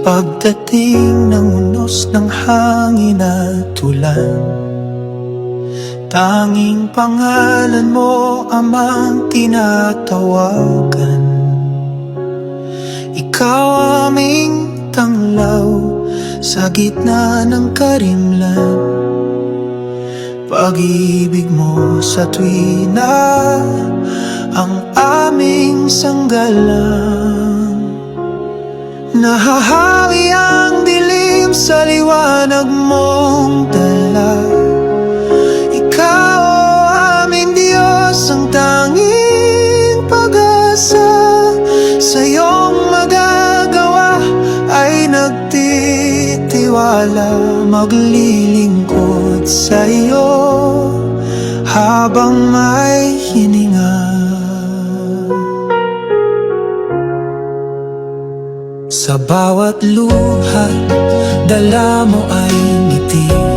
Pagdating ng unos ng hangin at ulan, tanging pangalan mo amang tinatawagan. Ikaw aming tanglaw sa gitna ng karimlan. Pag-ibig mo sa tuwina ang aming sanggalang. Nahahawi ang dilim sa liwanag mong dala. Ikaw aming Diyos, ang tanging pag-asa. Sa iyong magagawa ay nagtitiwala. Maglilingkod sa iyo habang may hininga. Sa bawat luha, dala mo ay ngiti.